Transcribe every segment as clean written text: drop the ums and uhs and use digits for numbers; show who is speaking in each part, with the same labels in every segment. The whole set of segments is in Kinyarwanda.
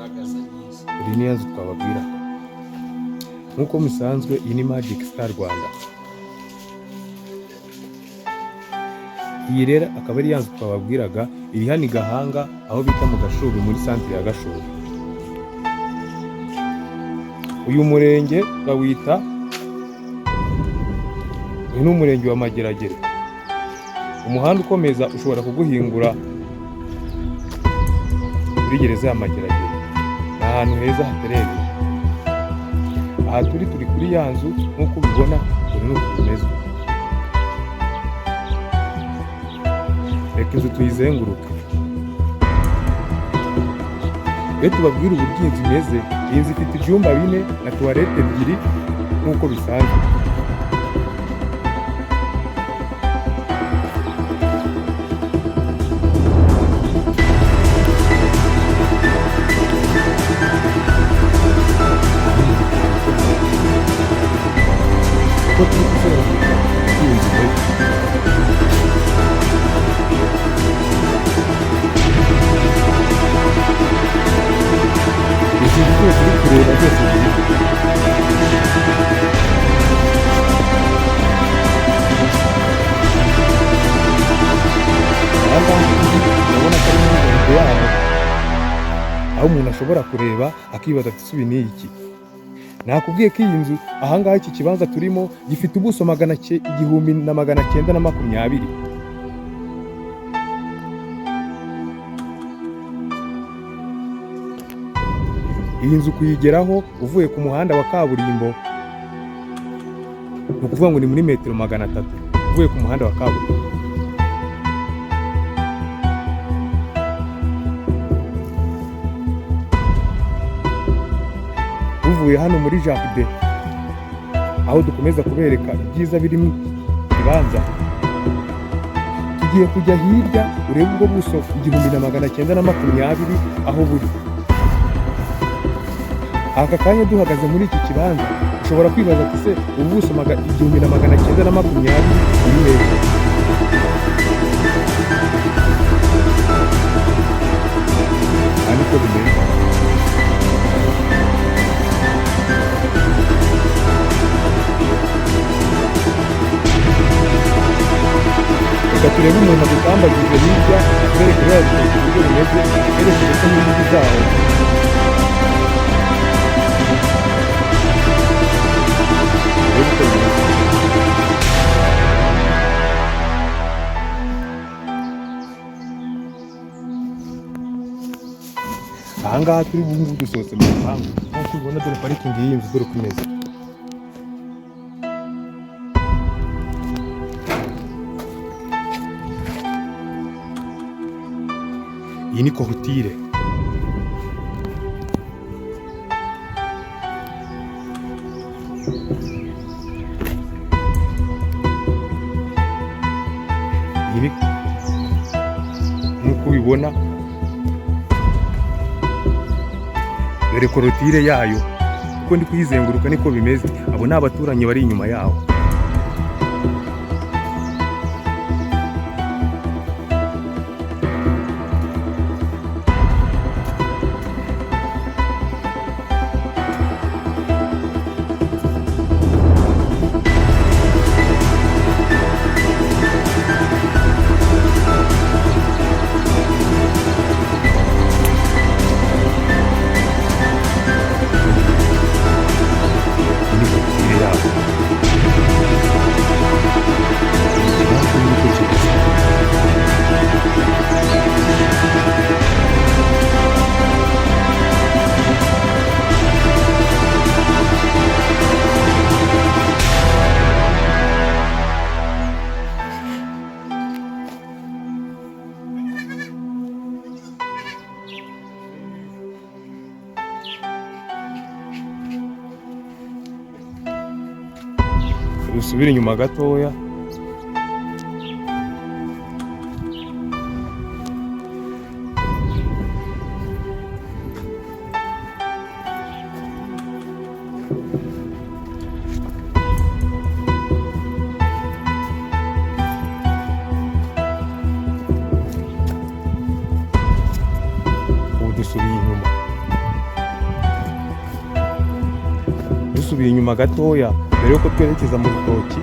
Speaker 1: Iyi niyo nzu twababwira. Nk'uko musanzwe iyi ni Magic Star Rwanda. Iyi rero akaba ari ya nzu twababwiraga, iri hano i Gahanga aho bita mu Gashubi, muri santere ya Gashubi. Uyu murenge bawita, uyu ni umurenge wa Mageragere. Umuhanda ukomeza ushobora kuguhingura kuri gereza ya Mageragere. Ni ahantu heza haterereye. Aha turi kuri ya nzu nk'uko ubibona, dore n'uko bimeze. Reka inzu tuyizenguruke. Iyo tubabwira uburyo inzu imeze, iyi nzu ifite ibyumba 4 na tuwarete 2 nk'uko bisanzwe. Uko turi kuzenguruka iyi nzu imeze. Izi nzu zose turi kureba zose ziri. Aha ngaha urabona ko ari muri jaride yaho, aho umuntu ashobora kureba akibaza ati ''Ese ibi ni iki?'' Nakubwiye ko iyi nzu aha ngaha iki kibanza turimo gifite ubuso 1920. Iyi nzu kuyigeraho uvuye ku muhanda wa kaburimbo, ni ukuvuga ngo ni muri metero 300 uvuye ku muhanda wa kaburimbo. Uvuye hano muri jaride aho dukomeza kubereka ibyiza biri mu kibanza, tugiye kujya hirya urebe ubwo buso 1920 aho buri. Aka kanya duhagaze muri iki kibanza ushobora kwibaza ati ''Se ubu buso 1920 buri hehe?'' Aha niko bimeze. Reka turebe umuntu agutambagije hirya, tubereke rero uburyo bimeze, tubereke ndetse n'inkingi zaho. Aha ngaha turi bungu dusohotse mu gipangu, nk'uko ubibona dore parikingi y'iyi nzu dore uko imeze. Iyi ni korutire. Iyi nk'uko ubibona dore korutire yayo, uko ndi kuyizenguruka niko bimeze. Abo ni abaturanyi bari inyuma yaho. Dusubire inyuma gatoya. Ubu dusubiye inyuma. dusubiye inyuma gatoya mbere yuko twerekeza mu rutoki,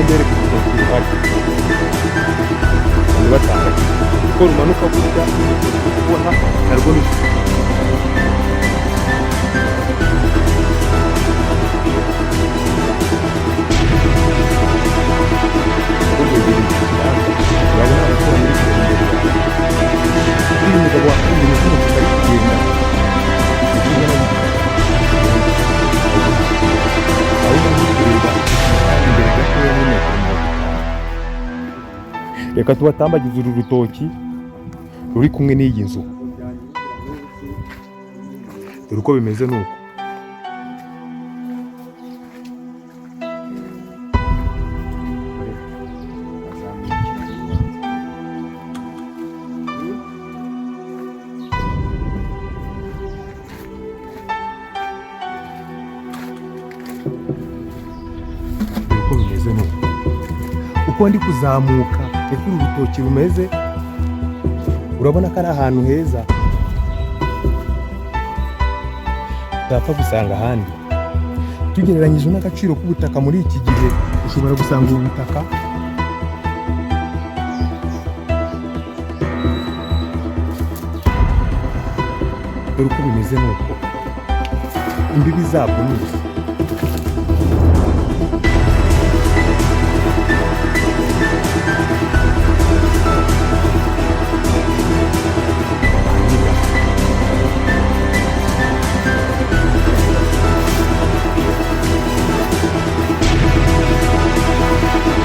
Speaker 1: mbere ku rutoki ruhari batanga kuko rumanuka gutya ubona narwo ni reka tubatambagize uru rutoki ruri kumwe n'iyi nzu, dore uko bimeze nuko. Uko bimeze nuko, uko ndi kuzamuka uko uru rutoki rumeze, urabona ko ari ahantu heza utapfa gusanga ahandi. Tugereranyije n'agaciro k'ubutaka muri iki gihe, ushobora gusanga ubu butaka dore uko bimeze nuko, imbibi zabwo ni izi.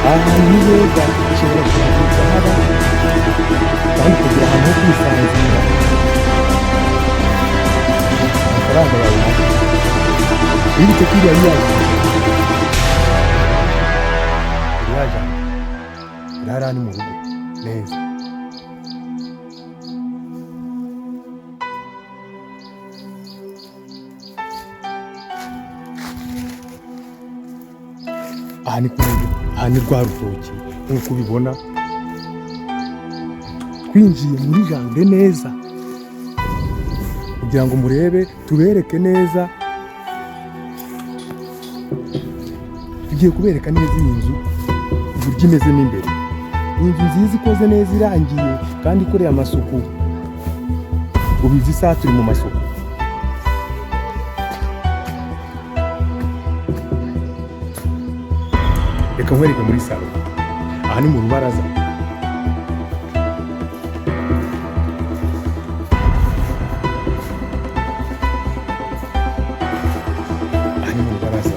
Speaker 1: Ahantu ni heza, ushobora kuhaguruka haba kandi kugira ahantu ho kwisanzura, amafaranga yawe make wibuke ko iriya hariya ni mu rugo neza. Aha ni rwa rutoki nk'uko ubibona, twinjiye muri jaride neza kugira ngo murebe, tubereke neza. Tugiye kubereka neza iyi nzu uburyo imeze n'imbere. Ni inzu nziza ikoze neza, irangiye kandi ikoreye amasuku. Ubizi isaha turi mu masuku. Reka nkwereke muri salo. Aha ni mu rubaraza. Aha ni mu rubaraza.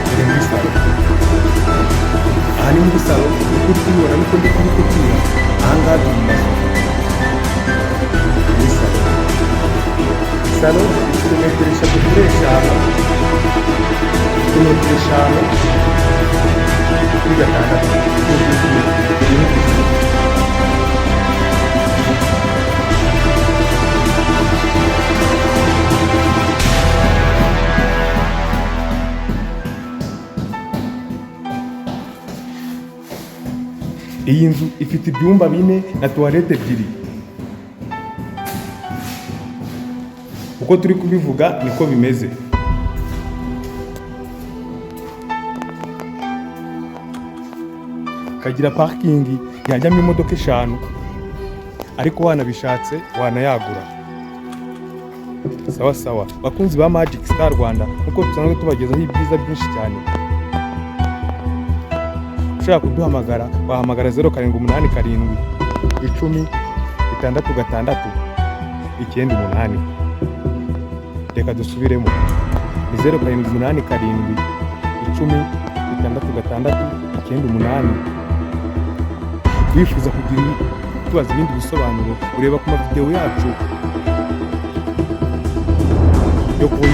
Speaker 1: Reka muri salo. Aha ni muri salo. Uko tubibona niko ndi kubikubwira. Aha ngaha turi mu masuku. Muri salo. Salo ifite metero 3 kuri 5. Metero 5 kuri 6. Iyi nzu ifite ibyumba 4 na toilette 2. Uko turi kubivuga niko bimeze. Kagira parking yajyamo imodoka 5, ariko wanabishatse wanayagura. Sawa sawa bakunzi ba Magic Star Rwanda, uko tusanzwe tubagezaho ibyiza byinshi cyane. Ushaka kuduhamagara wahamagara 0787 10 66 98. Reka dusubiremo, ni 0787 10 66 98. Wifuza kugira tubaza ibindi bisobanuro, ureba ku mavideo yacu yo kuba